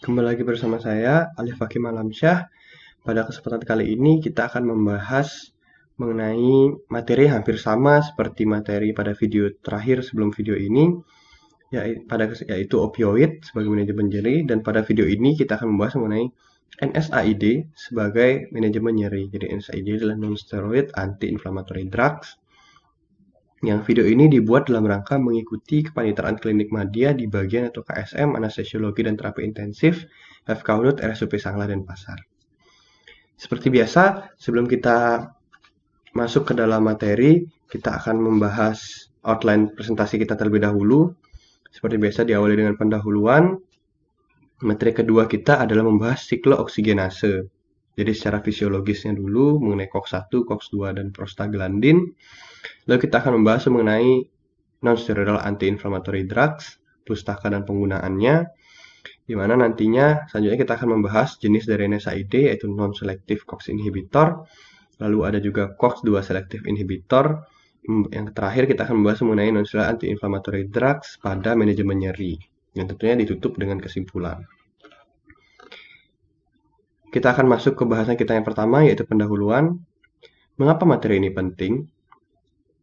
Kembali lagi bersama saya, Alif Hakim Alamsyah. Pada kesempatan kali ini kita akan membahas mengenai materi yang hampir sama seperti materi pada video terakhir sebelum video ini, yaitu opioid sebagai manajemen nyeri, dan pada video ini kita akan membahas mengenai NSAID sebagai manajemen nyeri. Jadi NSAID adalah non-steroid anti-inflammatory drugs. Yang video ini dibuat dalam rangka mengikuti kepaniteraan klinik Madya di bagian atau KSM Anestesiologi dan Terapi Intensif FK Unut RSUP Sanglah Denpasar. Seperti biasa, sebelum kita masuk ke dalam materi, kita akan membahas outline presentasi kita terlebih dahulu. Seperti biasa diawali dengan pendahuluan. Materi kedua kita adalah membahas siklooksigenase. Jadi secara fisiologisnya dulu mengenai COX-1, COX-2, dan prostaglandin. Lalu kita akan membahas mengenai non-steroidal anti-inflammatory drugs, pustaka dan penggunaannya, di mana nantinya selanjutnya kita akan membahas jenis dari NSAID, yaitu non-selective COX inhibitor, lalu ada juga COX-2 selective inhibitor. Yang terakhir kita akan membahas mengenai non-steroidal anti-inflammatory drugs pada manajemen nyeri, yang tentunya ditutup dengan kesimpulan. Kita akan masuk ke bahasan kita yang pertama, yaitu pendahuluan. Mengapa materi ini penting?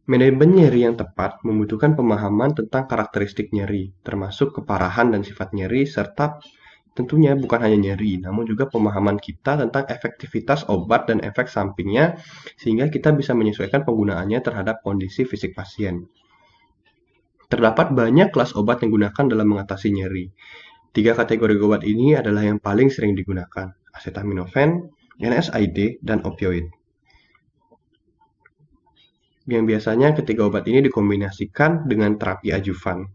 Manajemen nyeri yang tepat membutuhkan pemahaman tentang karakteristik nyeri, termasuk keparahan dan sifat nyeri, serta tentunya bukan hanya nyeri, namun juga pemahaman kita tentang efektivitas obat dan efek sampingnya, sehingga kita bisa menyesuaikan penggunaannya terhadap kondisi fisik pasien. Terdapat banyak kelas obat yang digunakan dalam mengatasi nyeri. 3 kategori obat ini adalah yang paling sering digunakan: acetaminophen, NSAID, dan opioid. Yang biasanya ketiga obat ini dikombinasikan dengan terapi adjuvan.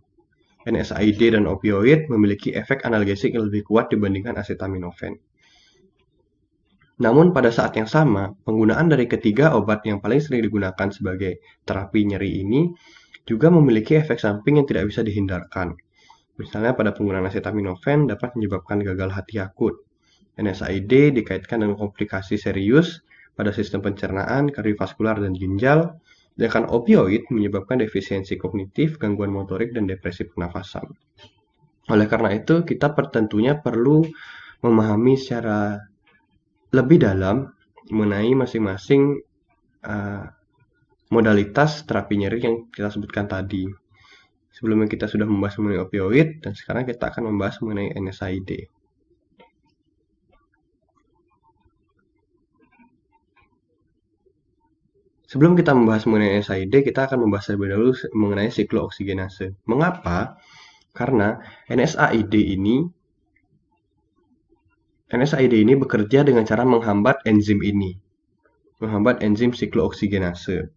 NSAID dan opioid memiliki efek analgesik yang lebih kuat dibandingkan acetaminophen. Namun pada saat yang sama, penggunaan dari ketiga obat yang paling sering digunakan sebagai terapi nyeri ini juga memiliki efek samping yang tidak bisa dihindarkan. Misalnya pada penggunaan acetaminophen dapat menyebabkan gagal hati akut. NSAID dikaitkan dengan komplikasi serius pada sistem pencernaan, kardiovaskular, dan ginjal. Sedangkan opioid menyebabkan defisiensi kognitif, gangguan motorik, dan depresi pernafasan. Oleh karena itu, kita tentunya perlu memahami secara lebih dalam mengenai masing-masing modalitas terapi nyeri yang kita sebutkan tadi. Sebelumnya kita sudah membahas mengenai opioid, dan sekarang kita akan membahas mengenai NSAID. Sebelum kita membahas mengenai NSAID, kita akan membahas terlebih dahulu mengenai siklooksigenase. Mengapa? Karena NSAID ini bekerja dengan cara menghambat enzim ini, menghambat enzim siklooksigenase.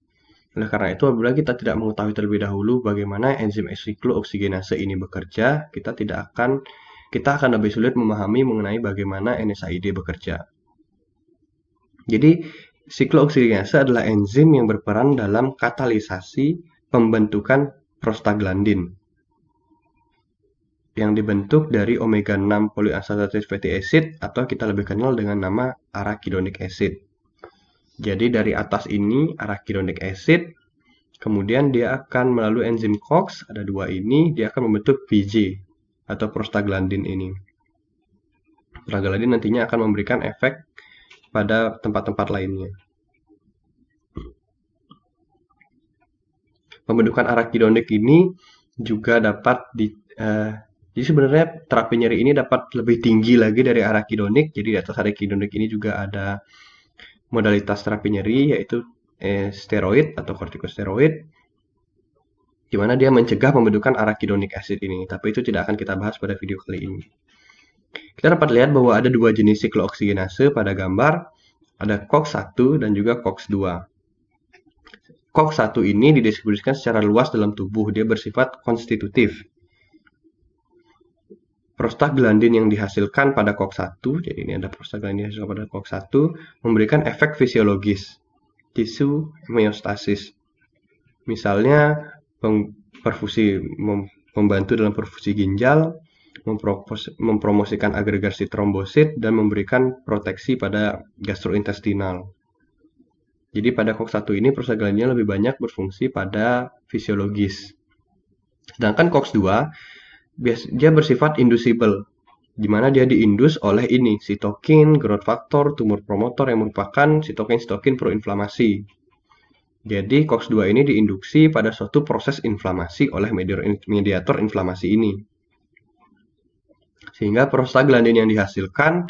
Oleh karena itu, apabila kita tidak mengetahui terlebih dahulu bagaimana enzim siklooksigenase ini bekerja, kita akan lebih sulit memahami mengenai bagaimana NSAID bekerja. Jadi, siklooksigenase adalah enzim yang berperan dalam katalisasi pembentukan prostaglandin yang dibentuk dari omega 6 polyunsaturated fatty acid atau kita lebih kenal dengan nama arachidonic acid. Jadi dari atas ini arachidonic acid, kemudian dia akan melalui enzim COX, ada dua ini, dia akan membentuk PJ atau prostaglandin ini. Prostaglandin nantinya akan memberikan efek pada tempat-tempat lainnya. Pembentukan arachidonik ini juga dapat jadi sebenarnya terapi nyeri ini dapat lebih tinggi lagi dari arachidonik. Jadi di atas arachidonik ini juga ada modalitas terapi nyeri, yaitu steroid atau kortikosteroid, di mana dia mencegah pembentukan arachidonic acid ini. Tapi itu tidak akan kita bahas pada video kali ini. Kita dapat lihat bahwa ada dua jenis siklooksigenase pada gambar, ada COX-1 dan juga COX-2. COX-1 ini didistribusikan secara luas dalam tubuh, dia bersifat konstitutif. Prostaglandin yang dihasilkan pada COX-1, jadi ini ada prostaglandin yang dihasilkan pada COX-1, memberikan efek fisiologis, tisu homeostasis. Misalnya, membantu dalam perfusi ginjal, mempromosikan agregasi trombosit, dan memberikan proteksi pada gastrointestinal. Jadi pada COX-1 ini prostaglandinnya lebih banyak berfungsi pada fisiologis. Sedangkan COX-2 dia bersifat inducible. di mana dia diindus oleh ini, sitokin, growth factor, tumor promotor yang merupakan sitokin proinflamasi. Jadi COX-2 ini diinduksi pada suatu proses inflamasi oleh mediator inflamasi ini. Sehingga prostaglandin yang dihasilkan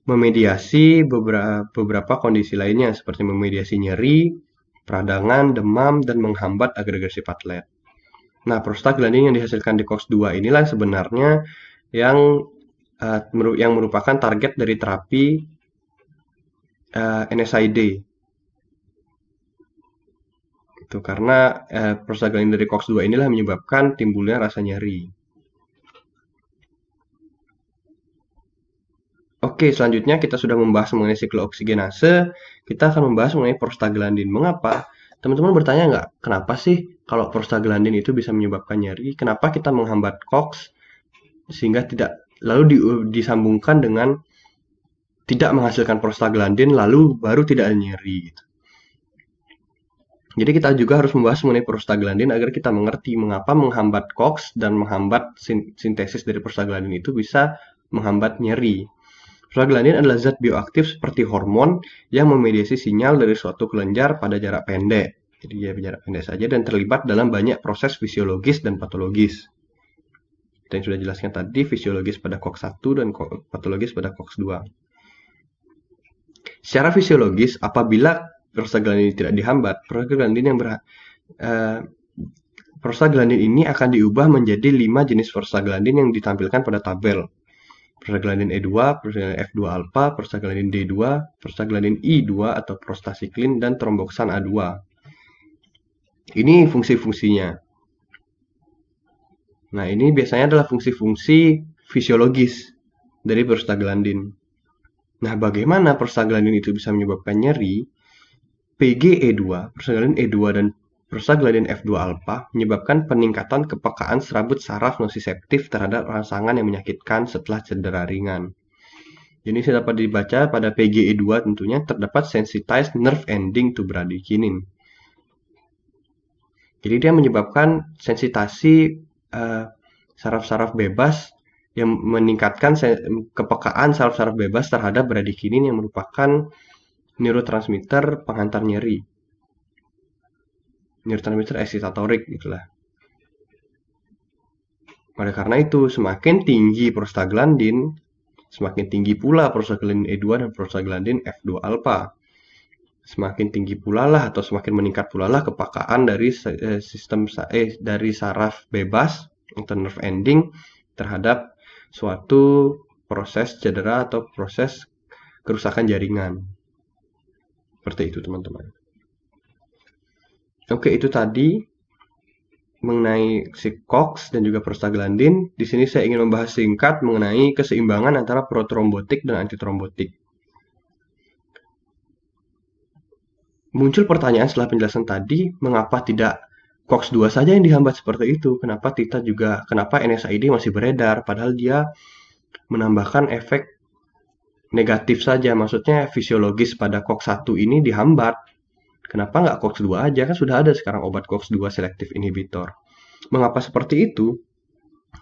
memediasi beberapa kondisi lainnya seperti memediasi nyeri, peradangan, demam, dan menghambat agregasi platelet. Nah, prostaglandin yang dihasilkan di COX-2 inilah sebenarnya yang merupakan target dari terapi NSAID. Itu karena prostaglandin dari COX-2 inilah menyebabkan timbulnya rasa nyeri. Oke, selanjutnya kita sudah membahas mengenai siklo-oksigenase. Kita akan membahas mengenai prostaglandin. Mengapa? Teman-teman bertanya nggak, kenapa sih kalau prostaglandin itu bisa menyebabkan nyeri? Kenapa kita menghambat COX sehingga tidak lalu disambungkan dengan tidak menghasilkan prostaglandin lalu baru tidak ada nyeri gitu. Jadi kita juga harus membahas mengenai prostaglandin agar kita mengerti mengapa menghambat COX dan menghambat sintesis dari prostaglandin itu bisa menghambat nyeri. Prostaglandin adalah zat bioaktif seperti hormon yang memediasi sinyal dari suatu kelenjar pada jarak pendek. Jadi dia jarak pendek saja dan terlibat dalam banyak proses fisiologis dan patologis. Kita yang sudah jelaskan tadi, fisiologis pada COX-1 dan patologis pada COX-2. Secara fisiologis, apabila prostaglandin tidak dihambat, prostaglandin ini akan diubah menjadi 5 jenis prostaglandin yang ditampilkan pada tabel. Prostaglandin E2, prostaglandin F2 alpha, prostaglandin D2, prostaglandin I2 atau prostasiklin, dan tromboksan A2. Ini fungsi-fungsinya. Nah, ini biasanya adalah fungsi-fungsi fisiologis dari prostaglandin. Nah, bagaimana prostaglandin itu bisa menyebabkan nyeri? PGE2, prostaglandin E2 dan prostaglandin F2 alpha menyebabkan peningkatan kepekaan serabut saraf nosiseptif terhadap rangsangan yang menyakitkan setelah cedera ringan. Jadi ini dapat dibaca pada PGE2 tentunya terdapat sensitized nerve ending to bradykinin. Jadi dia menyebabkan sensitasi saraf-saraf bebas yang meningkatkan kepekaan saraf-saraf bebas terhadap bradykinin yang merupakan neurotransmitter penghantar nyeri. Neurotransmitter eksitatorik gitulah. Oleh karena itu, semakin tinggi prostaglandin, semakin tinggi pula prostaglandin E2 dan prostaglandin F2 alpha. Semakin tinggi pula lah atau semakin meningkat pula lah kepekaan dari dari saraf bebas atau nerve ending terhadap suatu proses cedera atau proses kerusakan jaringan. Seperti itu, teman-teman. Oke, itu tadi mengenai si COX dan juga prostaglandin. Di sini saya ingin membahas singkat mengenai keseimbangan antara protrombotik dan antitrombotik. Muncul pertanyaan setelah penjelasan tadi, mengapa tidak COX-2 saja yang dihambat seperti itu? Kenapa NSAID masih beredar padahal dia menambahkan efek negatif saja, maksudnya fisiologis pada COX-1 ini dihambat. Kenapa nggak COX-2 aja? Kan sudah ada sekarang obat COX-2 selective inhibitor. Mengapa seperti itu?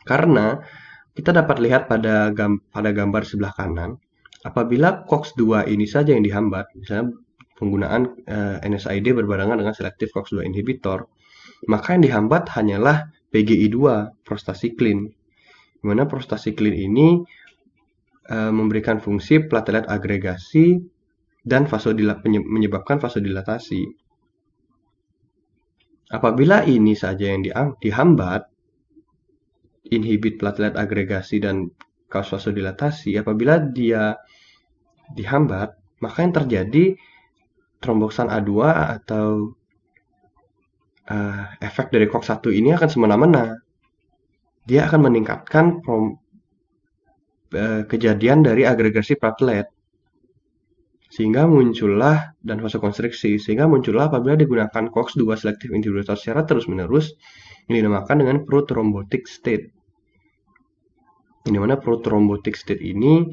Karena kita dapat lihat pada gambar sebelah kanan, apabila COX-2 ini saja yang dihambat, misalnya penggunaan NSAID berbarengan dengan selective COX-2 inhibitor, maka yang dihambat hanyalah PGI2, prostasiklin. Di mana prostasiklin ini memberikan fungsi platelet agregasi dan menyebabkan vasodilatasi. Apabila ini saja yang dihambat, inhibit platelet agregasi dan kaus vasodilatasi, apabila dia dihambat, maka yang terjadi tromboksan A2 atau efek dari COX-1 ini akan semena-mena. Dia akan meningkatkan kejadian dari agregasi platelet. Sehingga muncullah dan vasokonstriksi. Sehingga muncullah apabila digunakan COX-2 selective inhibitor secara terus-menerus yang dinamakan dengan prothrombotic state. Di mana prothrombotic state ini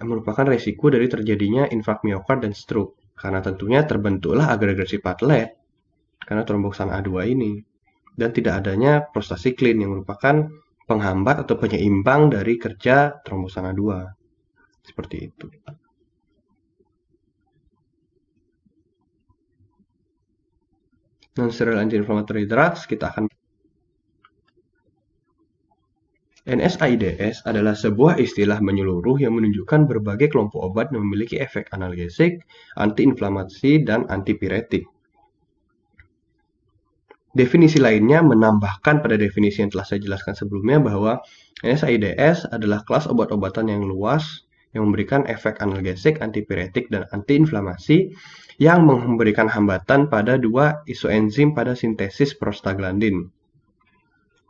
merupakan resiko dari terjadinya infark miokard dan stroke. Karena tentunya terbentuklah agregasi platelet karena tromboksan A2 ini. Dan tidak adanya prostasiklin yang merupakan penghambat atau penyeimbang dari kerja trombosana 2. Seperti itu. Non-steroidal anti-inflammatory drugs, kita akan NSAIDs adalah sebuah istilah menyeluruh yang menunjukkan berbagai kelompok obat yang memiliki efek analgesik, antiinflamasi, dan antipiretik. Definisi lainnya menambahkan pada definisi yang telah saya jelaskan sebelumnya bahwa NSAIDs adalah kelas obat-obatan yang luas yang memberikan efek analgesik, antipiretik, dan antiinflamasi yang memberikan hambatan pada dua isoenzim pada sintesis prostaglandin.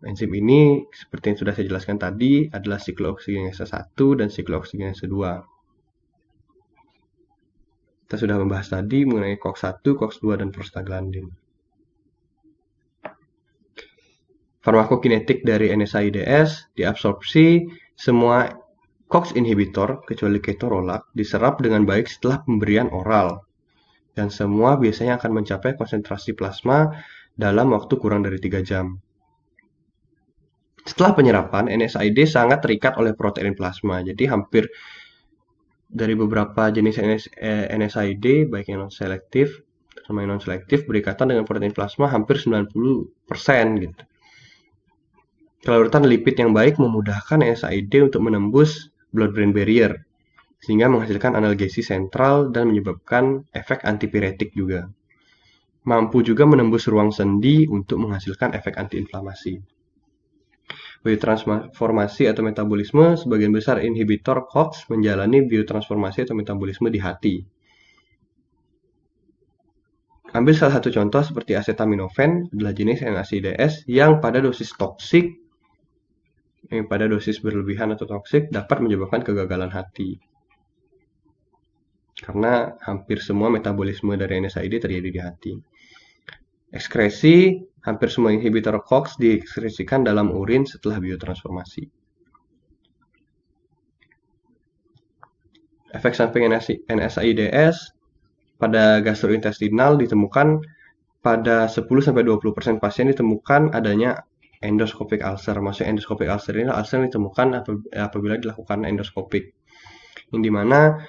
Enzim ini, seperti yang sudah saya jelaskan tadi, adalah siklooksiggenase 1 dan siklooksiggenase 2. Kita sudah membahas tadi mengenai COX-1, COX-2, dan prostaglandin. Farmakokinetik dari NSAIDs diabsorpsi semua COX inhibitor kecuali ketorolac diserap dengan baik setelah pemberian oral. Dan semua biasanya akan mencapai konsentrasi plasma dalam waktu kurang dari 3 jam. Setelah penyerapan, NSAID sangat terikat oleh protein plasma. Jadi hampir dari beberapa jenis NSAID, baik yang non-selektif sama yang non-selektif, berikatan dengan protein plasma hampir 90% gitu. Kelarutan lipid yang baik memudahkan NSAID untuk menembus blood-brain barrier, sehingga menghasilkan analgesi sentral dan menyebabkan efek antipiretik juga. Mampu juga menembus ruang sendi untuk menghasilkan efek antiinflamasi. Biotransformasi atau metabolisme, sebagian besar inhibitor COX menjalani biotransformasi atau metabolisme di hati. Ambil salah satu contoh seperti acetaminophen, adalah jenis NSAIDs yang pada dosis toksik, yang pada dosis berlebihan atau toksik dapat menyebabkan kegagalan hati. Karena hampir semua metabolisme dari NSAID terjadi di hati. Ekskresi, hampir semua inhibitor COX diekskresikan dalam urin setelah biotransformasi. Efek samping NSAIDs pada gastrointestinal ditemukan pada 10-20% pasien ditemukan adanya endoscopic ulcer. Maksudnya endoscopic ulcer ini ulcer yang ditemukan apabila dilakukan endoskopik. Yang dimana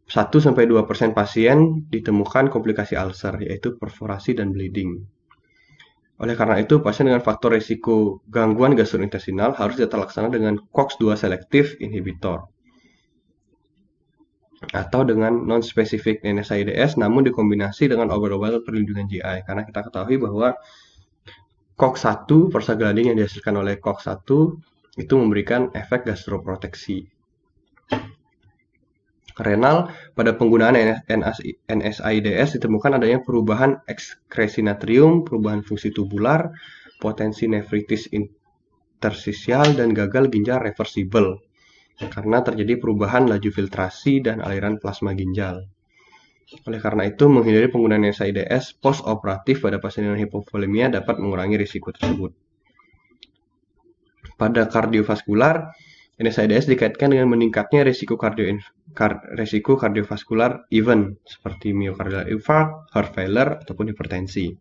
1-2% pasien ditemukan komplikasi ulcer, yaitu perforasi dan bleeding. Oleh karena itu, pasien dengan faktor risiko gangguan gastrointestinal harus ditata dengan COX-2 selective inhibitor atau dengan non-specific NSAIDs, namun dikombinasi dengan obat-obatan perlindungan GI. Karena kita ketahui bahwa COX-1, prostaglandin yang dihasilkan oleh COX-1 itu memberikan efek gastroproteksi. Renal, pada penggunaan NSAIDs ditemukan adanya perubahan ekskresi natrium, perubahan fungsi tubular, potensi nefritis interstisial, dan gagal ginjal reversibel karena terjadi perubahan laju filtrasi dan aliran plasma ginjal. Oleh karena itu, menghindari penggunaan NSAIDs post-operatif pada pasien dengan hipovolemia dapat mengurangi risiko tersebut. Pada kardiovaskular, NSAIDs dikaitkan dengan meningkatnya risiko kardiovaskular event seperti myocardial infarct, heart failure, ataupun hipertensi.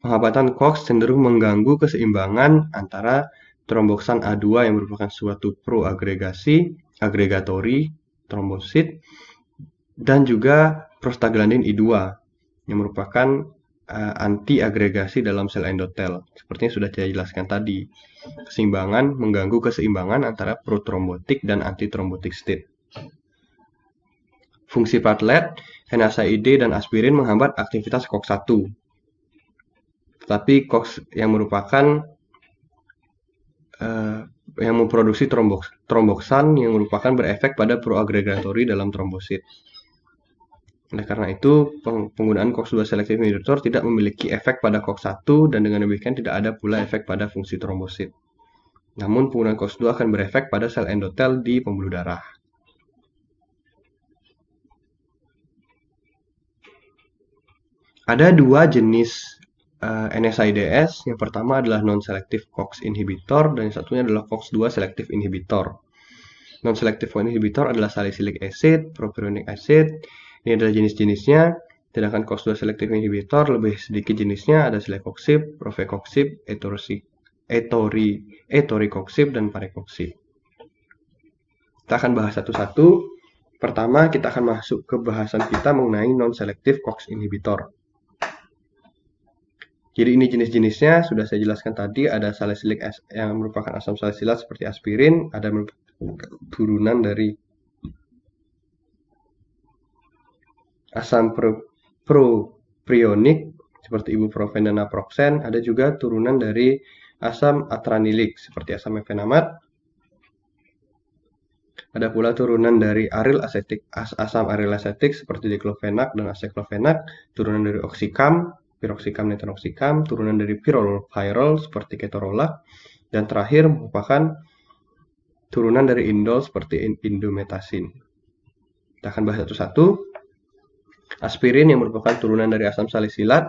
Penghambatan COX cenderung mengganggu keseimbangan antara tromboksan A2 yang merupakan suatu agregatory trombosit dan juga prostaglandin I2 yang merupakan anti-agregasi dalam sel endotel. Seperti yang sudah saya jelaskan tadi, mengganggu keseimbangan antara protrombotik dan antitrombotik state. Fungsi platelet, NSAID dan aspirin menghambat aktivitas COX-1. Tetapi COX yang merupakan yang memproduksi tromboksan yang merupakan berefek pada proagregatory dalam trombosit. Oleh karena itu, penggunaan COX-2 selective inhibitor tidak memiliki efek pada COX-1 dan dengan demikian tidak ada pula efek pada fungsi trombosit. Namun, penggunaan COX-2 akan berefek pada sel endotel di pembuluh darah. Ada dua jenis NSAIDs. Yang pertama adalah non-selective COX inhibitor dan yang satunya adalah COX-2 selective inhibitor. Non-selective COX inhibitor adalah salicylic acid, propiononic acid. Ini adalah jenis-jenisnya, sedangkan COX-2 selective inhibitor lebih sedikit jenisnya, ada celecoxib, rofecoxib, etorosib, etoricoxib, dan parecoxib. Kita akan bahas satu-satu. Pertama, kita akan masuk ke bahasan kita mengenai non-selective COX inhibitor. Jadi ini jenis-jenisnya sudah saya jelaskan tadi. Ada salisilik yang merupakan asam salisilat seperti aspirin, ada turunan dari asam proprionik seperti ibuprofen dan naproxen, ada juga turunan dari asam atranilik seperti asam mefenamat. Ada pula turunan dari asam aril asetik seperti diklofenak dan aseklofenak, turunan dari oksikam, piroxicam, netanoxicam, turunan dari pyrrolpyrrol seperti ketorolac, dan terakhir merupakan turunan dari indol seperti indometasin. Kita akan bahas satu-satu. Aspirin yang merupakan turunan dari asam salisilat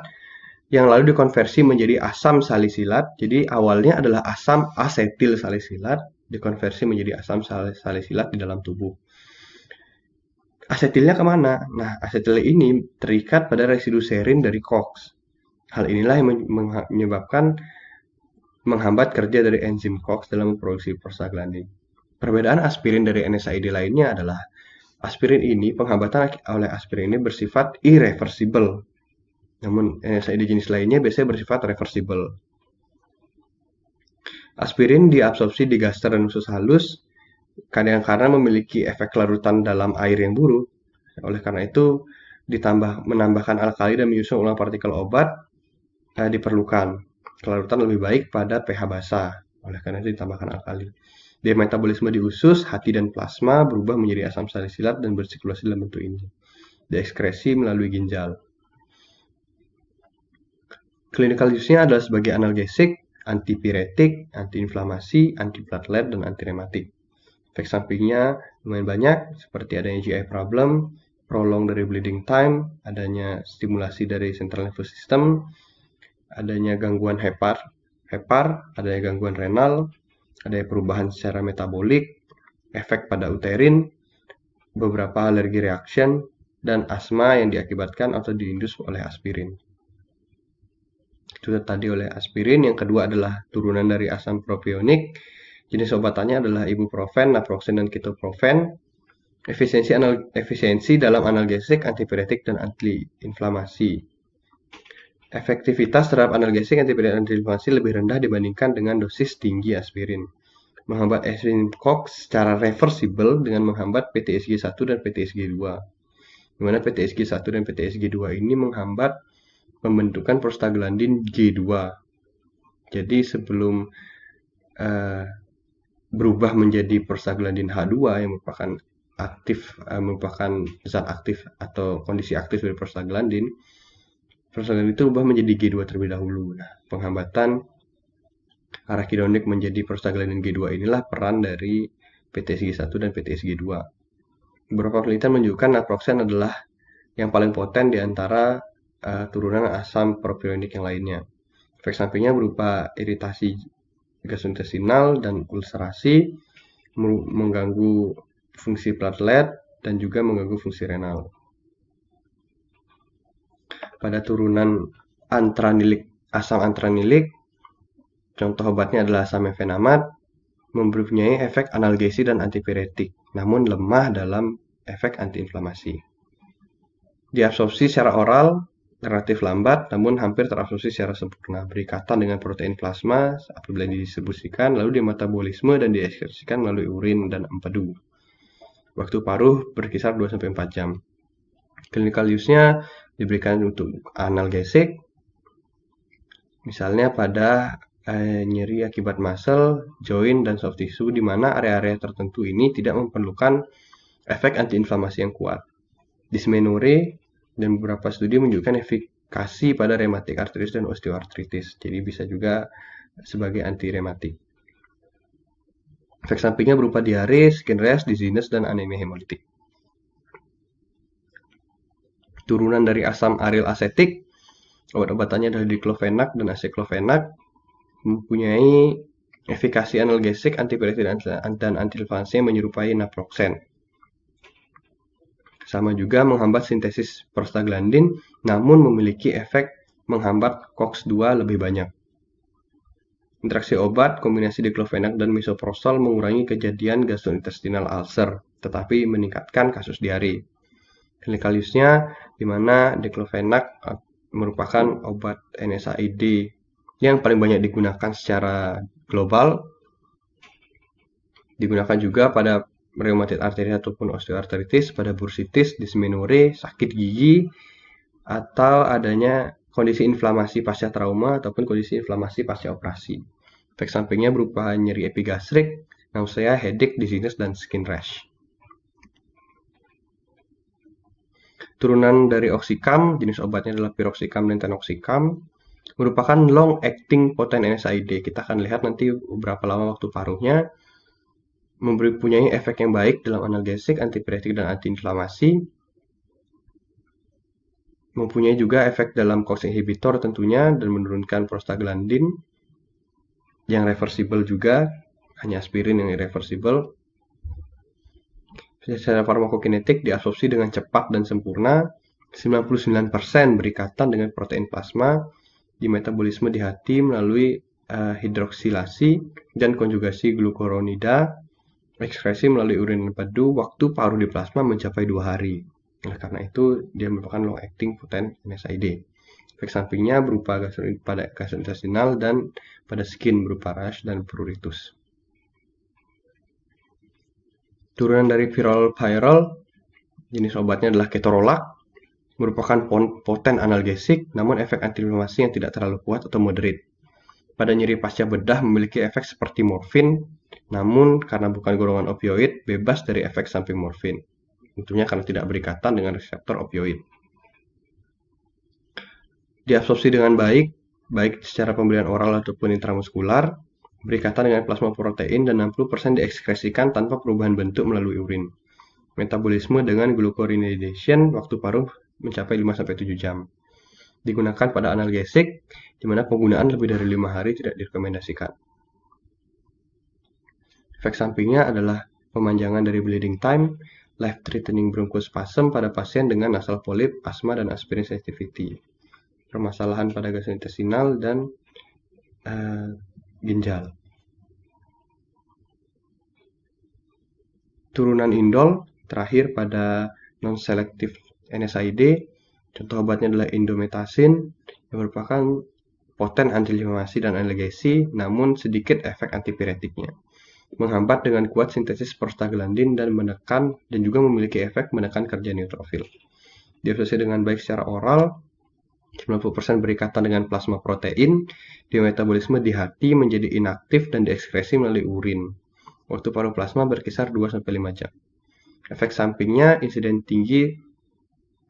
yang lalu dikonversi menjadi asam salisilat. Jadi awalnya adalah asam asetil salisilat, dikonversi menjadi asam salisilat di dalam tubuh. Asetilnya kemana? Nah, asetil ini terikat pada residu serin dari COX. Hal inilah yang menyebabkan menghambat kerja dari enzim COX dalam memproduksi prostaglandin. Perbedaan aspirin dari NSAID lainnya adalah aspirin ini, penghambatan oleh aspirin ini bersifat irreversible. Namun NSAID jenis lainnya biasanya bersifat reversible. Aspirin diabsorpsi di gaster dan usus halus karena memiliki efek larutan dalam air yang buruk. Oleh karena itu, menambahkan alkali dan menyusun ulang partikel obat diperlukan. Kelarutan lebih baik pada pH basah. Oleh karena itu ditambahkan alkali. Di metabolisme di usus, hati dan plasma berubah menjadi asam salisilat dan bersirkulasi dalam bentuk ini. Diekskresi melalui ginjal. Clinical use-nya adalah sebagai analgesik, antipiretik, antiinflamasi, antiplatelet, dan antirematik. Efek sampingnya lumayan banyak, seperti adanya GI problem, prolong dari bleeding time, adanya stimulasi dari central nervous system, adanya gangguan hepar, adanya gangguan renal, adanya perubahan secara metabolik, efek pada uterin, beberapa alergi reaction, dan asma yang diakibatkan atau diindus oleh aspirin. Itu tadi oleh aspirin. Yang kedua adalah turunan dari asam propionik. Jenis obatannya adalah ibuprofen, naproxen, dan ketoprofen. Efisiensi dalam analgesik, antipiretik, dan antiinflamasi. Efektivitas terhadap analgesik, antipiretik, dan antiinflamasi lebih rendah dibandingkan dengan dosis tinggi aspirin. Menghambat enzim COX secara reversible dengan menghambat PTSG1 dan PTSG2. Di mana PTSG1 dan PTSG2 ini menghambat pembentukan prostaglandin G2. Jadi sebelum berubah menjadi prostaglandin H2 yang merupakan zat aktif atau kondisi aktif dari prostaglandin itu berubah menjadi G2 terlebih dahulu. Nah, penghambatan arakidonik menjadi prostaglandin G2 inilah peran dari PTSG1 dan PTSG2. Beberapa penelitian menunjukkan naproxen adalah yang paling poten di antara turunan asam propionik yang lainnya. Efek sampingnya berupa iritasi gastrointestinal dan ulcerasi, mengganggu fungsi platelet, dan juga mengganggu fungsi renal. Pada turunan asam antranilik, contoh obatnya adalah asam mefenamat, mempunyai efek analgesi dan antipiretik, namun lemah dalam efek antiinflamasi. Diabsorpsi secara oral relatif lambat, namun hampir terabsorpsi secara sempurna, berikatan dengan protein plasma apabila didistribusikan, lalu dimetabolisme dan diekskresikan melalui urin dan empedu. Waktu paruh berkisar 2-4 jam. Clinical use-nya diberikan untuk analgesik, misalnya pada nyeri akibat muscle, joint, dan soft tissue, di mana area-area tertentu ini tidak memerlukan efek antiinflamasi yang kuat. Dysmenorrhea dan beberapa studi menunjukkan efikasi pada rheumatic arthritis dan osteoartritis. Jadi bisa juga sebagai anti-rematik. Efek sampingnya berupa diare, skin rash, dizziness, dan anemia hemolitik. Turunan dari asam aril asetik, obat-obatannya adalah diklofenak dan aseklofenak, mempunyai efikasi analgesik, antipiretik, dan antiinflamasi yang menyerupai naproxen. Sama juga menghambat sintesis prostaglandin, namun memiliki efek menghambat COX-2 lebih banyak. Interaksi obat, kombinasi diklofenak dan misoprostol mengurangi kejadian gastrointestinal ulcer, tetapi meningkatkan kasus diare. Clinical use-nya di mana diklofenak merupakan obat NSAID yang paling banyak digunakan secara global. Digunakan juga pada rheumatoid arthritis ataupun osteoartritis, pada bursitis, dysmenorrhea, sakit gigi, atau adanya kondisi inflamasi pasca trauma ataupun kondisi inflamasi pasca operasi. Efek sampingnya berupa nyeri epigastrik, nausea, headache, dizziness, dan skin rash. Turunan dari oxycam, jenis obatnya adalah piroxicam dan tanoxicam, merupakan long-acting potent NSAID. Kita akan lihat nanti beberapa lama waktu paruhnya. Mempunyai efek yang baik dalam analgesik, antipiretik, dan antiinflamasi. Mempunyai juga efek dalam COX inhibitor tentunya dan menurunkan prostaglandin yang reversible juga, hanya aspirin yang irreversible. Secara farmakokinetik diabsorpsi dengan cepat dan sempurna, 99% berikatan dengan protein plasma, di metabolisme di hati melalui hidroksilasi dan konjugasi glukuronida, ekskresi melalui urin empedu, waktu paruh di plasma mencapai 2 hari. Oleh karena itu, dia merupakan long-acting potent NSAID. Efek sampingnya berupa pada gastrointestinal dan pada skin berupa rash dan pruritus. Turunan dari pyrrol, jenis obatnya adalah ketorolac, merupakan poten analgesik, namun efek antiinflamasi yang tidak terlalu kuat atau moderate. Pada nyeri pasca bedah memiliki efek seperti morfin, namun karena bukan golongan opioid, bebas dari efek samping morfin. Tentunya karena tidak berikatan dengan reseptor opioid. Diabsorpsi dengan baik secara pemberian oral ataupun intramuskular, berikatan dengan plasma protein, dan 60% diekskresikan tanpa perubahan bentuk melalui urin. Metabolisme dengan glucuronidation, waktu paruh mencapai 5-7 jam. Digunakan pada analgesik, di mana penggunaan lebih dari 5 hari tidak direkomendasikan. Efek sampingnya adalah pemanjangan dari bleeding time, life-threatening bronchospasm pada pasien dengan nasal polyp, asma, dan aspirin sensitivity. Permasalahan pada gastrointestinal dan ginjal. Turunan indol terakhir pada non-selective NSAID, contoh obatnya adalah indomethacin yang merupakan poten antiinflamasi dan analgesi, namun sedikit efek antipiretiknya. Menghambat dengan kuat sintesis prostaglandin dan juga memiliki efek menekan kerja neutrofil. Diabsorpsi dengan baik secara oral, 90% berikatan dengan plasma protein, di metabolisme di hati menjadi inaktif dan diekskresi melalui urin. Waktu paruh plasma berkisar 2-5 jam. Efek sampingnya insiden tinggi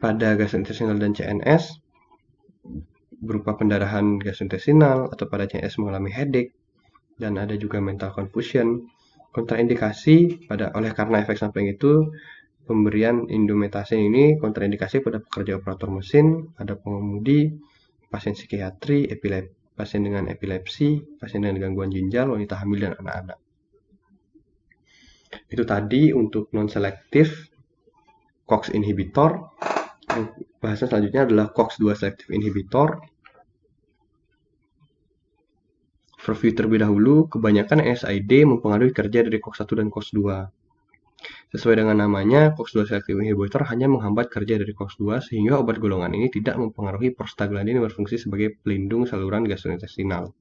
pada gastrointestinal dan CNS, berupa pendarahan gastrointestinal, atau pada CNS mengalami headache, dan ada juga mental confusion. Kontraindikasi oleh karena efek samping itu, pemberian indomethacin ini kontraindikasi pada pekerja operator mesin, ada pengemudi, pasien psikiatri, pasien dengan epilepsi, pasien dengan gangguan ginjal, wanita hamil, dan anak-anak. Itu tadi untuk non-selective COX inhibitor. Bahasan selanjutnya adalah COX-2 selective inhibitor. Review terlebih dahulu, kebanyakan NSAID mempengaruhi kerja dari COX-1 dan COX-2. Sesuai dengan namanya, COX-2 selective inhibitor hanya menghambat kerja dari COX-2 sehingga obat golongan ini tidak mempengaruhi prostaglandin yang berfungsi sebagai pelindung saluran gastrointestinal.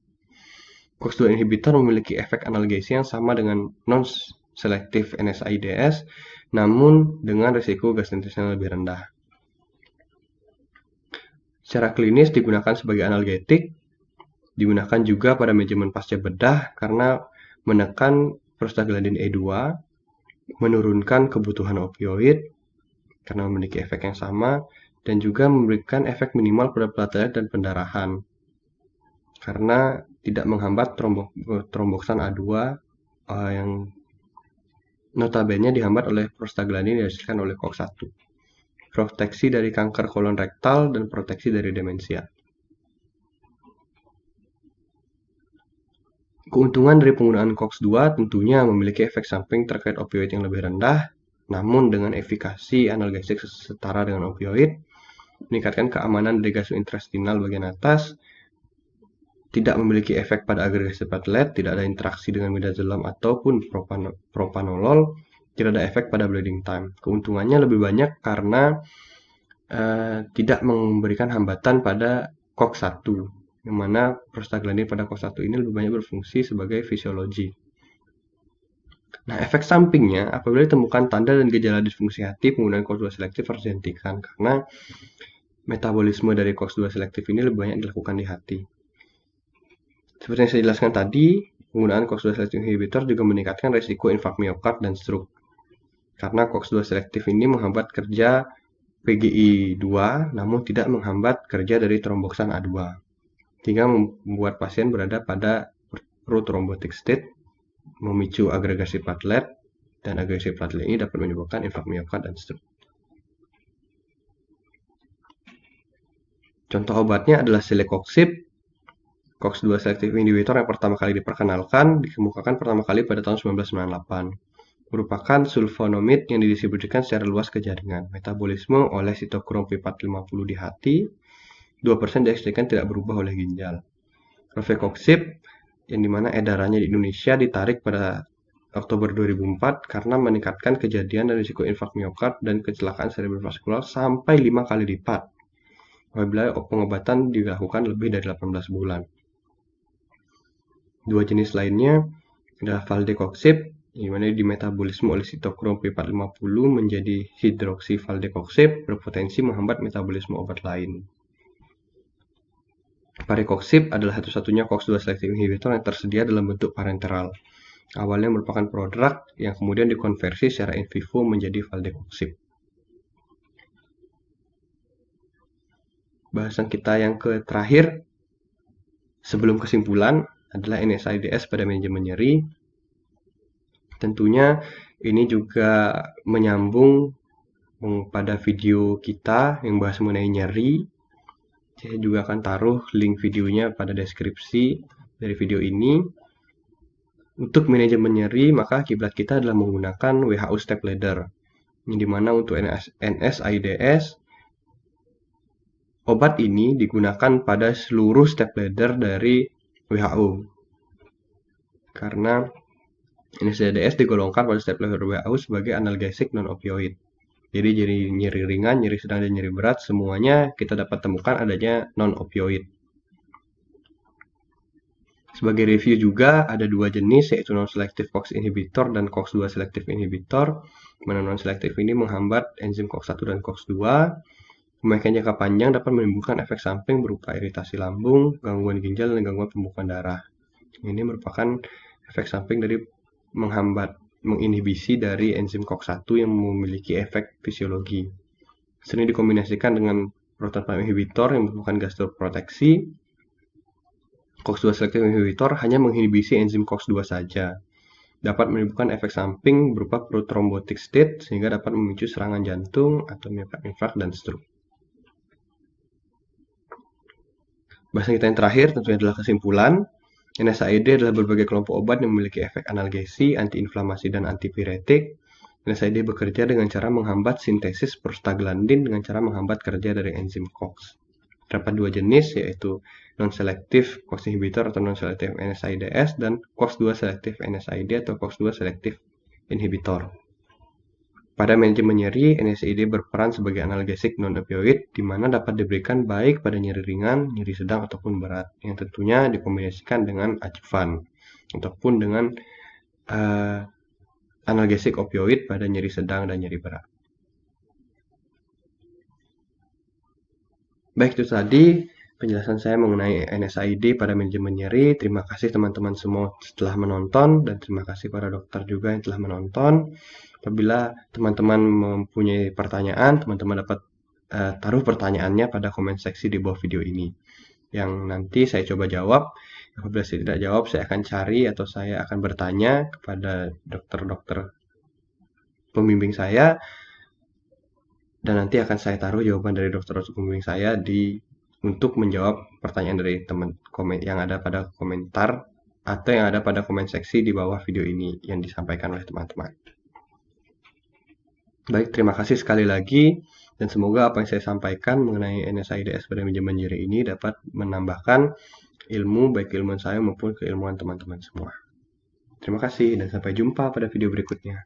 COX-2 inhibitor memiliki efek analgesi yang sama dengan non-selective NSAIDs, namun dengan risiko gastrointestinal lebih rendah. Secara klinis digunakan sebagai analgetik, digunakan juga pada manajemen pasca bedah karena menekan prostaglandin E2, menurunkan kebutuhan opioid karena memiliki efek yang sama, dan juga memberikan efek minimal pada platelet dan pendarahan karena tidak menghambat tromboksan A2 yang notabene dihambat oleh prostaglandin yang dihasilkan oleh COX-1. Proteksi dari kanker kolon rektal dan proteksi dari demensia. Keuntungan dari penggunaan COX-2 tentunya memiliki efek samping terkait opioid yang lebih rendah, namun dengan efikasi analgesik setara dengan opioid, meningkatkan keamanan dari gastrointestinal bagian atas, tidak memiliki efek pada agregasi platelet, tidak ada interaksi dengan midazolam ataupun propanolol, tidak ada efek pada bleeding time. Keuntungannya lebih banyak karena tidak memberikan hambatan pada COX-1, yang mana prostaglandin pada COX-1 ini lebih banyak berfungsi sebagai fisiologi. Nah, efek sampingnya apabila ditemukan tanda dan gejala disfungsi hati, penggunaan COX-2 selektif harus dihentikan karena metabolisme dari COX-2 selektif ini lebih banyak dilakukan di hati. Seperti yang saya jelaskan tadi, penggunaan COX-2 selektif inhibitor juga meningkatkan risiko infark miokard dan stroke. Karena COX-2 selektif ini menghambat kerja PGI2 namun tidak menghambat kerja dari tromboksan A2, sehingga membuat pasien berada pada prothrombotic state, memicu agregasi platelet, dan agregasi platelet ini dapat menyebabkan infark miokard dan stroke. Contoh obatnya adalah celecoxib, COX-2 selective inhibitor yang pertama kali diperkenalkan, dikemukakan pertama kali pada tahun 1998. Merupakan sulfonomid yang didistribusikan secara luas ke jaringan. Metabolisme oleh sitokrom P450 di hati, 2% dihasilkan tidak berubah oleh ginjal. Rofecoxib, yang dimana edarannya di Indonesia ditarik pada Oktober 2004 karena meningkatkan kejadian dan risiko infark miokard dan kecelakaan cerebrovaskular sampai 5 kali lipat apabila pengobatan dilakukan lebih dari 18 bulan. Dua jenis lainnya adalah valdecoxib, di mana dimetabolisme oleh sitokrom P450 menjadi hidroksivaldecoxib, berpotensi menghambat metabolisme obat lain. Parecoxib adalah satu-satunya COX-2 selective inhibitor yang tersedia dalam bentuk parenteral. Awalnya merupakan prodrug yang kemudian dikonversi secara in vivo menjadi valdecoxib. Bahasan kita yang terakhir sebelum kesimpulan adalah NSAIDs pada manajemen nyeri. Tentunya ini juga menyambung pada video kita yang bahas mengenai nyeri. Saya juga akan taruh link videonya pada deskripsi dari video ini. Untuk manajemen nyeri, maka kiblat kita adalah menggunakan WHO step ladder, yang dimana untuk NSAIDs, obat ini digunakan pada seluruh step ladder dari WHO. Karena NSAIDs digolongkan pada step ladder WHO sebagai analgesik non-opioid. Jadi nyeri ringan, nyeri sedang, dan nyeri berat semuanya kita dapat temukan adanya non-opioid. Sebagai review juga ada dua jenis, yaitu non-selective COX inhibitor dan COX-2 selective inhibitor. Mana non-selective ini menghambat enzim COX-1 dan COX-2. Pemakaian jangka panjang dapat menimbulkan efek samping berupa iritasi lambung, gangguan ginjal, dan gangguan pembukaan darah. Ini merupakan efek samping dari menginhibisi dari enzim COX-1 yang memiliki efek fisiologi. Sering dikombinasikan dengan proton pump inhibitor yang merupakan gastroproteksi. COX-2 selective inhibitor hanya menginhibisi enzim COX-2 saja. Dapat menimbulkan efek samping berupa prothrombotic state sehingga dapat memicu serangan jantung atau infark dan stroke. Bahasan kita yang terakhir tentunya adalah kesimpulan. NSAID adalah berbagai kelompok obat yang memiliki efek analgesi, antiinflamasi, dan antipiretik. NSAID bekerja dengan cara menghambat sintesis prostaglandin dengan cara menghambat kerja dari enzim COX. Terdapat dua jenis, yaitu non-selective COX inhibitor atau non-selective NSAIDs dan COX-2 selective NSAID atau COX-2 selective inhibitor. Pada manajemen nyeri, NSAID berperan sebagai analgesik non-opioid, di mana dapat diberikan baik pada nyeri ringan, nyeri sedang, ataupun berat, yang tentunya dikombinasikan dengan adjuvan, ataupun dengan analgesik opioid pada nyeri sedang dan nyeri berat. Baik, itu tadi penjelasan saya mengenai NSAID pada manajemen nyeri. Terima kasih teman-teman semua setelah menonton, dan terima kasih para dokter juga yang telah menonton. Apabila teman-teman mempunyai pertanyaan, teman-teman dapat taruh pertanyaannya pada komen seksi di bawah video ini, yang nanti saya coba jawab. Apabila saya tidak jawab, saya akan cari atau saya akan bertanya kepada dokter-dokter pembimbing saya, dan nanti akan saya taruh jawaban dari dokter-dokter pembimbing saya untuk menjawab pertanyaan dari teman komen yang ada pada komentar atau yang ada pada komen seksi di bawah video ini yang disampaikan oleh teman-teman. Baik, terima kasih sekali lagi, dan semoga apa yang saya sampaikan mengenai NSAIDs pada manajemen nyeri ini dapat menambahkan ilmu, baik keilmuan saya maupun keilmuan teman-teman semua. Terima kasih dan sampai jumpa pada video berikutnya.